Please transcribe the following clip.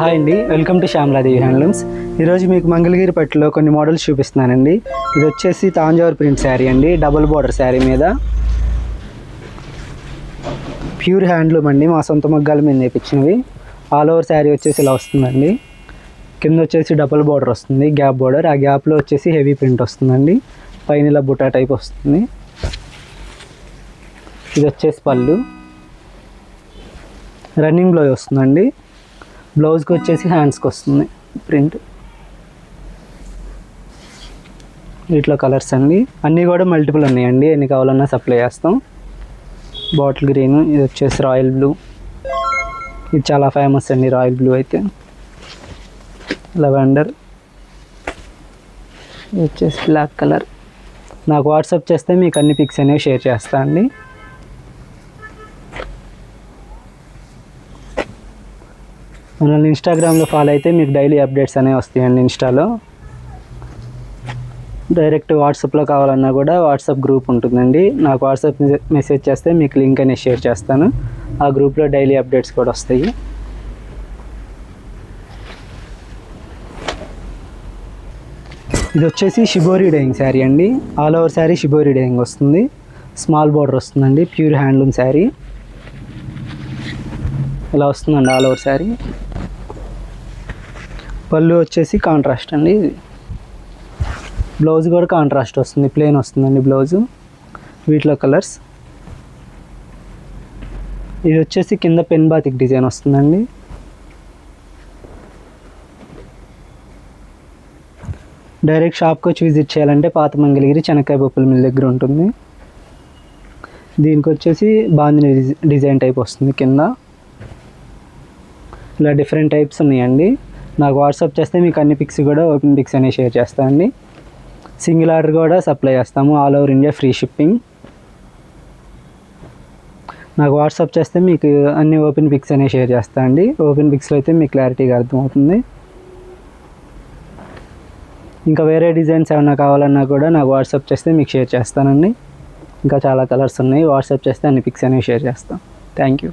Hi అండి, welcome to Shyamala Devi handlooms. ఈరోజు మీకు మంగళగిరి పట్టులో కొన్ని మోడల్స్ చూపిస్తున్నానండి. ఇది వచ్చేసి తాంజావూర్ ప్రింట్ శారీ అండి, డబుల్ బోర్డర్ శారీ మీద ప్యూర్ హ్యాండ్లూమ్ అండి, మా సొంత మగ్గాల మీద నేర్పించినవి. ఆల్ ఓవర్ శారీ వచ్చేసి ఇలా వస్తుందండి. కింద వచ్చేసి డబుల్ బోర్డర్ వస్తుంది, గ్యాప్ బోర్డర్. ఆ గ్యాప్లో వచ్చేసి హెవీ ప్రింట్ వస్తుందండి. పైన ఇలా బుటా టైప్ వస్తుంది. ఇది వచ్చేసి పళ్ళు, రన్నింగ్ బ్లౌజ్ వస్తుందండి. బ్లౌజ్కి వచ్చేసి హ్యాండ్స్కి వస్తుంది ప్రింట్. వీటిలో కలర్స్ అండి, అన్నీ కూడా మల్టిపుల్ ఉన్నాయండి, ఎన్ని కావాలన్నా సప్లై చేస్తాం. బాటిల్ గ్రీన్, ఇది వచ్చేసి రాయల్ బ్లూ, ఇది చాలా ఫేమస్ అండి రాయల్ బ్లూ అయితే. లెవెండర్, ఇది వచ్చేసి బ్లాక్ కలర్. నాకు వాట్సాప్ చేస్తే మీకు అన్ని పిక్స్ అనేవి షేర్ చేస్తా అండి. మనల్ని ఇన్స్టాగ్రామ్లో ఫాలో అయితే మీకు డైలీ అప్డేట్స్ అనేవి వస్తాయండి. ఇన్స్టాలో డైరెక్ట్ వాట్సాప్లో కావాలన్నా కూడా వాట్సాప్ గ్రూప్ ఉంటుందండి. నాకు వాట్సాప్ మెసేజ్ చేస్తే మీకు లింక్ అనేది షేర్ చేస్తాను. ఆ గ్రూప్లో డైలీ అప్డేట్స్ కూడా వస్తాయి. ఇది వచ్చేసి షిబోరి డైయింగ్ శారీ అండి. All over sari shibori dyeing వస్తుంది. స్మాల్ బార్డర్ వస్తుందండి. ప్యూర్ హ్యాండ్లూమ్ శారీ ఇలా వస్తుందండి ఆల్ ఓవర్ శారీ. పళ్ళు వచ్చేసి కాంట్రాస్ట్ అండి. బ్లౌజ్ కూడా కాంట్రాస్ట్ వస్తుంది, ప్లెయిన్ వస్తుందండి బ్లౌజు. వీటిలో కలర్స్, ఇది వచ్చేసి కింద పెన్ బాతిక్ డిజైన్ వస్తుందండి. డైరెక్ట్ షాప్కి వచ్చి విజిట్ చేయాలంటే పాత మంగళగిరి చెనక్కాయ బొప్పుల మిల్ దగ్గర ఉంటుంది. దీనికి వచ్చేసి బాందిని డిజైన్ టైప్ వస్తుంది కింద. ఇలా డిఫరెంట్ టైప్స్ ఉన్నాయండి. నాకు వాట్సాప్ చేస్తే మీకు అన్ని పిక్స్ కూడా ఓపెన్ పిక్స్ అనేవి షేర్ చేస్తానండి. సింగిల్ ఆర్డర్ కూడా సప్లై చేస్తాము, all over India free shipping. నాకు వాట్సాప్ చేస్తే మీకు అన్ని ఓపెన్ పిక్స్ అనేవి షేర్ చేస్తానండి. ఓపెన్ పిక్స్లో అయితే మీకు క్లారిటీగా అర్థమవుతుంది. ఇంకా వేరే డిజైన్స్ ఏమైనా కావాలన్నా కూడా నాకు వాట్సాప్ చేస్తే మీకు షేర్ చేస్తానండి. ఇంకా చాలా కలర్స్ ఉన్నాయి, వాట్సాప్ చేస్తే అన్ని పిక్స్ అనేవి షేర్ చేస్తాను. Thank you.